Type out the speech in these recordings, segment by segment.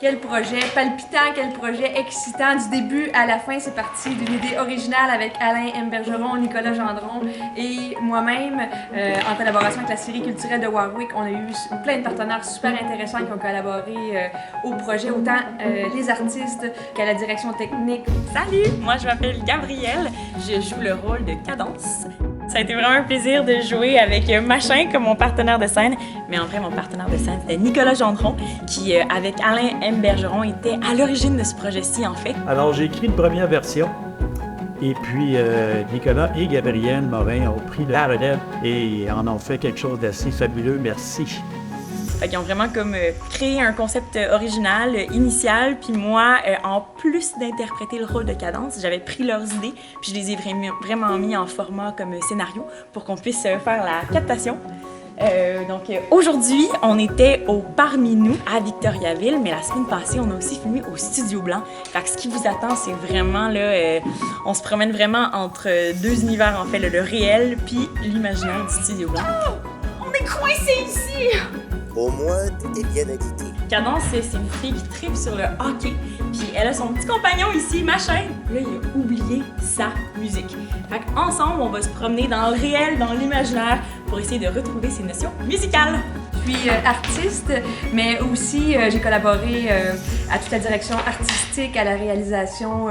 Quel projet palpitant, quel projet excitant. Du début à la fin, c'est parti d'une idée originale avec Alain M. Bergeron, Nicolas Gendron et moi-même, en collaboration avec la série culturelle de Warwick. On a eu plein de partenaires super intéressants qui ont collaboré au projet, autant les artistes qu'à la direction technique. Salut! Moi, je m'appelle Gabrielle. Je joue le rôle de Cadence. Ça a été vraiment un plaisir de jouer avec Machin comme mon partenaire de scène. Mais en vrai, mon partenaire de scène, c'était Nicolas Gendron, qui, avec Alain M. Bergeron, était à l'origine de ce projet-ci, en fait. Alors, j'ai écrit une première version. Et puis, Nicolas et Gabrielle Morin ont pris la relève et en ont fait quelque chose d'assez fabuleux. Merci. Ils ont vraiment comme créé un concept original, initial, puis moi, en plus d'interpréter le rôle de Cadence, j'avais pris leurs idées, puis je les ai vraiment mis en format comme scénario pour qu'on puisse faire la captation. Donc aujourd'hui, on était au Parmi nous à Victoriaville, mais la semaine passée, on a aussi filmé au Studio Blanc. Fait que ce qui vous attend, c'est vraiment là, on se promène vraiment entre deux univers en fait, le réel puis l'imaginaire du Studio Blanc. On est coincés ici! Au moins, tout est bien indiqué. Cadence, c'est une fille qui tripe sur le hockey, puis elle a son petit compagnon ici, Machin. Là, il a oublié sa musique. Fait qu'ensemble, on va se promener dans le réel, dans l'imaginaire, pour essayer de retrouver ses notions musicales. Je suis artiste, mais aussi j'ai collaboré à toute la direction artistique, à la réalisation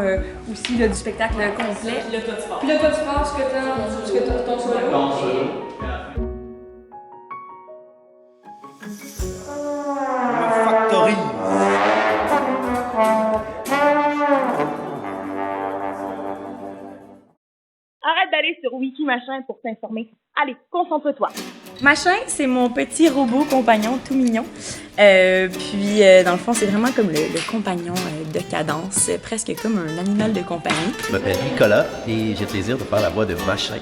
aussi là, du spectacle complet. Là, toi, tu pars. Puis là, toi, tu pars ce que t'as ton solo. Factory. Arrête d'aller sur Wiki Machin pour t'informer. Allez, concentre-toi. Machin, c'est mon petit robot compagnon tout mignon. Puis, dans le fond, c'est vraiment comme le compagnon de Cadence, presque comme un animal de compagnie. Je m'appelle Nicolas et j'ai le plaisir de faire la voix de Machin.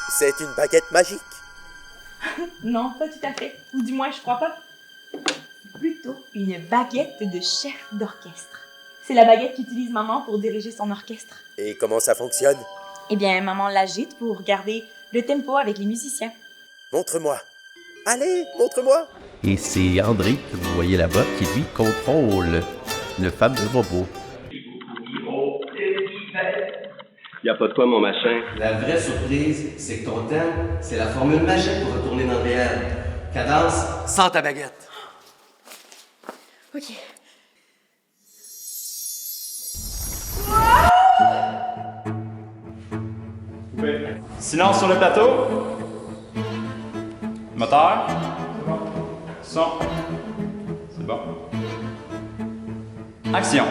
C'est une baguette magique. Non, pas tout à fait. Ou du moins, je crois pas. C'est plutôt une baguette de chef d'orchestre. C'est la baguette qu'utilise maman pour diriger son orchestre. Et comment ça fonctionne? Eh bien, maman l'agite pour garder le tempo avec les musiciens. Montre-moi. Allez, montre-moi. Et c'est André, que vous voyez là-bas, qui lui contrôle le fameux robot. Y a pas de quoi, mon machin. La vraie surprise, c'est que ton thème, c'est la formule magique pour retourner dans le réel. Cadence, Sans ta baguette. Ok. Silence sur le plateau. Moteur. Son. C'est bon. Action.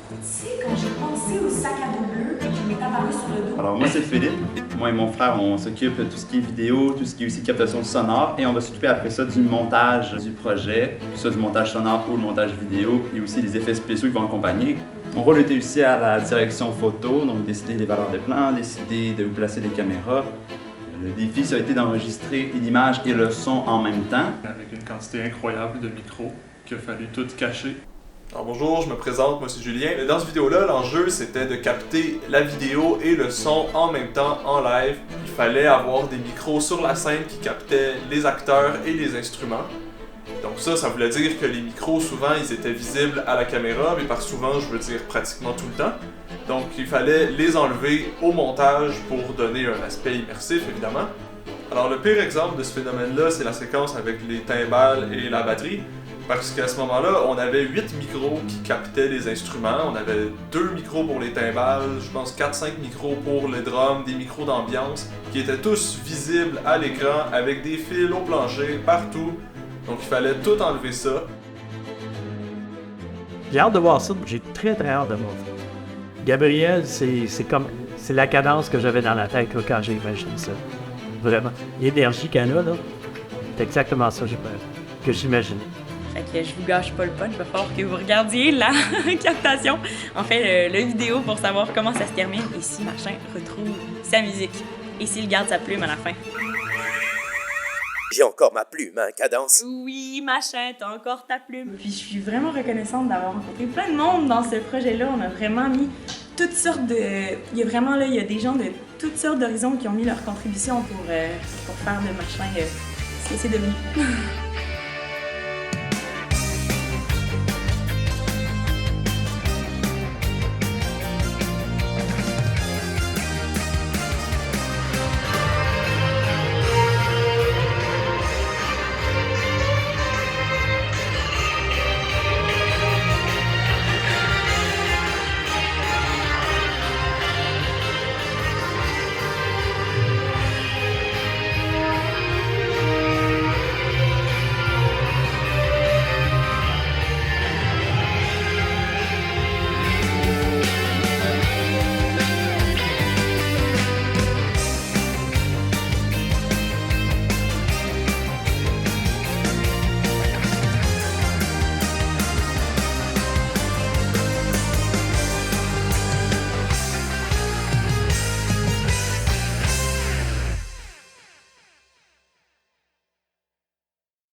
Tu sais, quand j'ai pensé au sac à dos bleu et qu'il m'est apparu sur le dos. Alors moi c'est Philippe. Moi et mon frère, on s'occupe de tout ce qui est vidéo, tout ce qui est aussi captation sonore et on va s'occuper après ça du montage du projet, que ce soit du montage sonore ou le montage vidéo et aussi les effets spéciaux qui vont accompagner. Mon rôle était aussi à la direction photo, donc décider des valeurs de plan, décider de où placer les caméras. Le défi, ça a été d'enregistrer l'image et le son en même temps. Avec une quantité incroyable de micros qu'il a fallu tout cacher. Alors bonjour, je me présente, moi c'est Julien. Dans cette vidéo-là, l'enjeu c'était de capter la vidéo et le son en même temps en live. Il fallait avoir des micros sur la scène qui captaient les acteurs et les instruments. Donc ça voulait dire que les micros, souvent, ils étaient visibles à la caméra, mais par souvent, je veux dire pratiquement tout le temps. Donc il fallait les enlever au montage pour donner un aspect immersif, évidemment. Alors le pire exemple de ce phénomène-là, c'est la séquence avec les timbales et la batterie. Parce qu'à ce moment-là, on avait 8 micros qui captaient les instruments. On avait 2 micros pour les timbales, je pense 4-5 micros pour les drums, des micros d'ambiance, qui étaient tous visibles à l'écran avec des fils au plancher, partout. Donc il fallait tout enlever ça. J'ai hâte de voir ça. J'ai très hâte de voir ça. Gabrielle, c'est la cadence que j'avais dans la tête là, quand j'ai imaginé ça. Vraiment. L'énergie qu'elle a, là, c'est exactement ça que j'imaginais. Fait que je vous gâche pas le punch, il va falloir que vous regardiez la captation, en fait le vidéo pour savoir comment ça se termine et si Machin retrouve sa musique et s'il garde sa plume à la fin. J'ai encore ma plume, hein, Cadence? Oui, Machin, t'as encore ta plume. Puis je suis vraiment reconnaissante d'avoir rencontré plein de monde dans ce projet-là. On a vraiment mis toutes sortes de... Il y a vraiment là, il y a des gens de toutes sortes d'horizons qui ont mis leur contribution pour faire de Machin ce que c'est devenu.